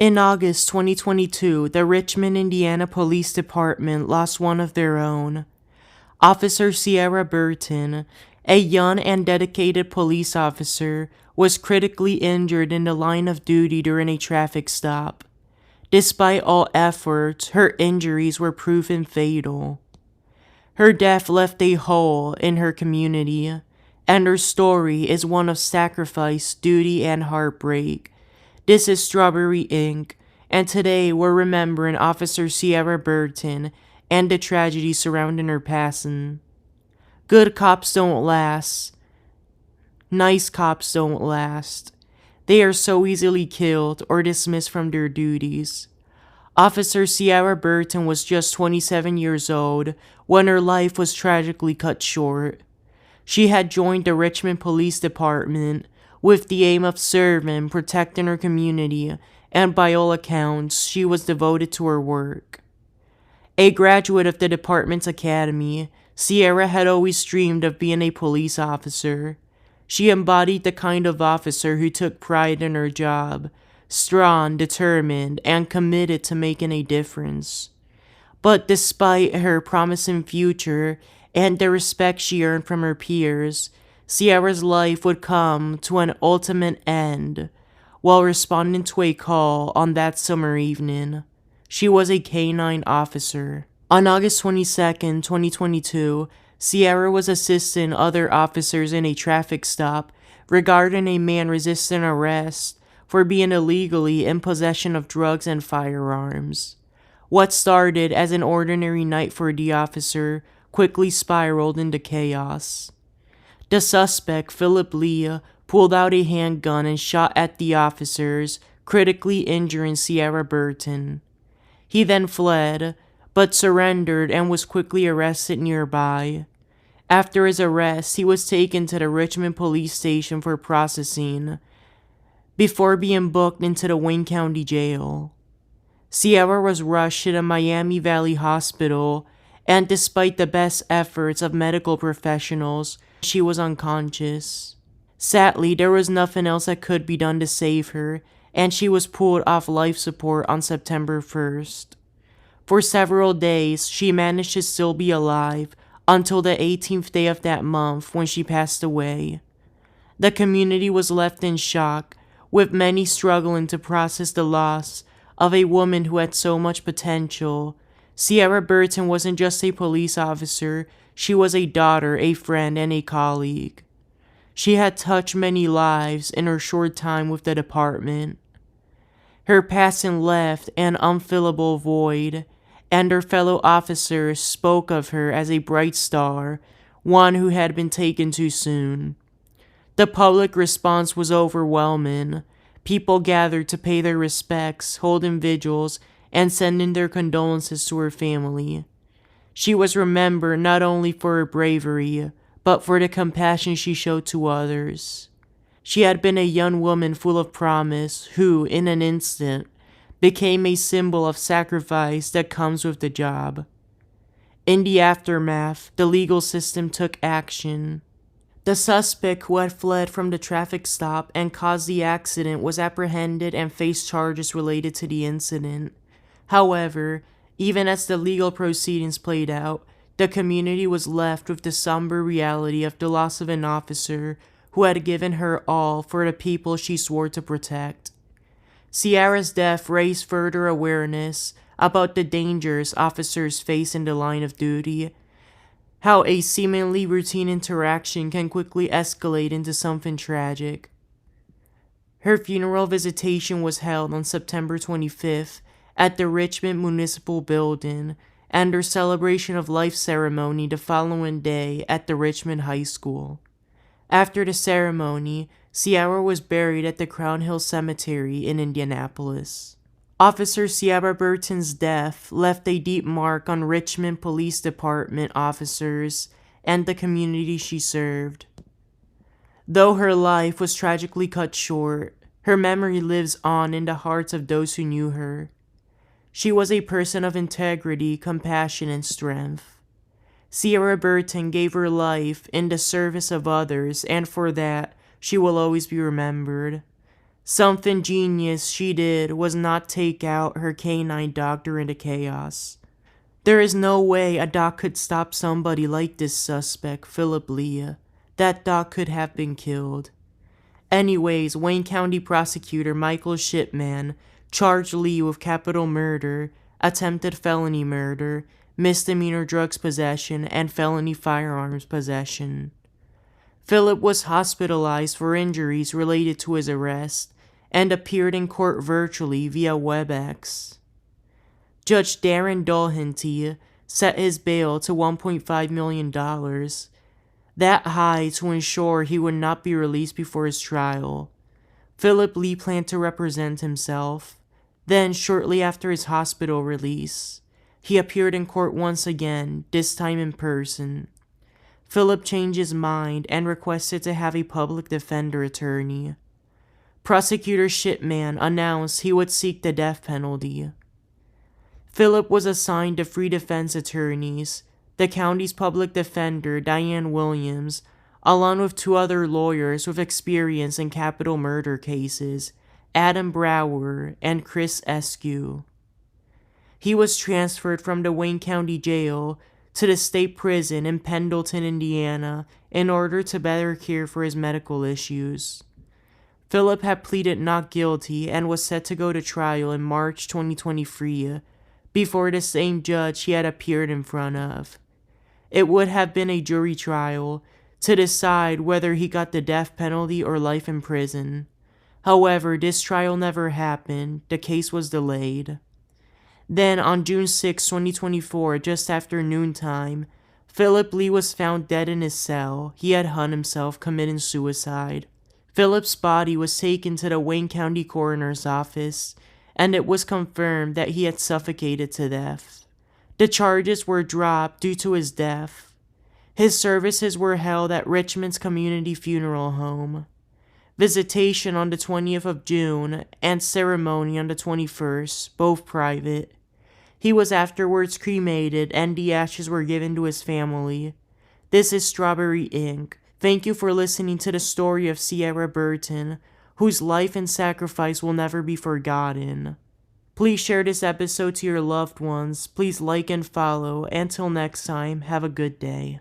In August 2022, the Richmond, Indiana Police Department lost one of their own. Officer Sierra Burton, a young and dedicated police officer, was critically injured in the line of duty during a traffic stop. Despite all efforts, her injuries were proven fatal. Her death left a hole in her community, and her story is one of sacrifice, duty, and heartbreak. This is Strawberry Inc., and today we're remembering Officer Sierra Burton and the tragedy surrounding her passing. Good cops don't last. Nice cops don't last. They are so easily killed or dismissed from their duties. Officer Sierra Burton was just 27 years old when her life was tragically cut short. She had joined the Richmond Police Department with the aim of serving, protecting her community, and by all accounts, she was devoted to her work. A graduate of the department's academy, Sierra had always dreamed of being a police officer. She embodied the kind of officer who took pride in her job, strong, determined, and committed to making a difference. But despite her promising future and the respect she earned from her peers, Sierra's life would come to an ultimate end while responding to a call on that summer evening. She was a K-9 officer. On August 22, 2022, Sierra was assisting other officers in a traffic stop regarding a man resisting arrest for being illegally in possession of drugs and firearms. What started as an ordinary night for the officer quickly spiraled into chaos. The suspect, Philip Lee, pulled out a handgun and shot at the officers, critically injuring Sierra Burton. He then fled, but surrendered and was quickly arrested nearby. After his arrest, he was taken to the Richmond police station for processing, before being booked into the Wayne County Jail. Sierra was rushed to the Miami Valley Hospital, and despite the best efforts of medical professionals, she was unconscious. Sadly, there was nothing else that could be done to save her, and she was pulled off life support on September 1st. For several days, she managed to still be alive until the 18th day of that month when she passed away. The community was left in shock, with many struggling to process the loss of a woman who had so much potential. Sierra Burton wasn't just a police officer, she was a daughter, a friend, and a colleague. She had touched many lives in her short time with the department. Her passing left an unfillable void, and her fellow officers spoke of her as a bright star, one who had been taken too soon. The public response was overwhelming. People gathered to pay their respects, holding vigils, and sending their condolences to her family. She was remembered not only for her bravery, but for the compassion she showed to others. She had been a young woman full of promise who, in an instant, became a symbol of sacrifice that comes with the job. In the aftermath, the legal system took action. The suspect who had fled from the traffic stop and caused the accident was apprehended and faced charges related to the incident. However, even as the legal proceedings played out, the community was left with the somber reality of the loss of an officer who had given her all for the people she swore to protect. Sierra's death raised further awareness about the dangers officers face in the line of duty, how a seemingly routine interaction can quickly escalate into something tragic. Her funeral visitation was held on September 25th at the Richmond Municipal Building, and her celebration of life ceremony the following day at the Richmond High School. After the ceremony, Sierra was buried at the Crown Hill Cemetery in Indianapolis. Officer Sierra Burton's death left a deep mark on Richmond Police Department officers and the community she served. Though her life was tragically cut short, her memory lives on in the hearts of those who knew her. She was a person of integrity, compassion, and strength. Sierra Burton gave her life in the service of others, and for that, she will always be remembered. Something genius she did was not take out her K-9 doctor into chaos. There is no way a doc could stop somebody like this suspect, Philip Lee. That doc could have been killed. Anyways, Wayne County Prosecutor Michael Shipman charged Lee with capital murder, attempted felony murder, misdemeanor drugs possession, and felony firearms possession. Philip was hospitalized for injuries related to his arrest and appeared in court virtually via WebEx. Judge Darren Dulhinty set his bail to $1.5 million, that high to ensure he would not be released before his trial. Philip Lee planned to represent himself. Then, shortly after his hospital release, he appeared in court once again, this time in person. Philip changed his mind and requested to have a public defender attorney. Prosecutor Shipman announced he would seek the death penalty. Philip was assigned to 3 defense attorneys, the county's public defender Diane Williams, along with 2 other lawyers with experience in capital murder cases, Adam Brower and Chris Eskew. He was transferred from the Wayne County Jail to the state prison in Pendleton, Indiana, in order to better care for his medical issues. Philip had pleaded not guilty and was set to go to trial in March 2023, before the same judge he had appeared in front of. It would have been a jury trial to decide whether he got the death penalty or life in prison. However, this trial never happened. The case was delayed. Then, on June 6, 2024, just after noontime, Philip Lee was found dead in his cell. He had hung himself, committing suicide. Philip's body was taken to the Wayne County Coroner's office, and it was confirmed that he had suffocated to death. The charges were dropped due to his death. His services were held at Richmond's Community Funeral Home. Visitation on the 20th of June and ceremony on the 21st, both private. He was afterwards cremated and the ashes were given to his family. This is Strawberry Ink. Thank you for listening to the story of Sierra Burton, whose life and sacrifice will never be forgotten. Please share this episode to your loved ones. Please like and follow. Until next time, have a good day.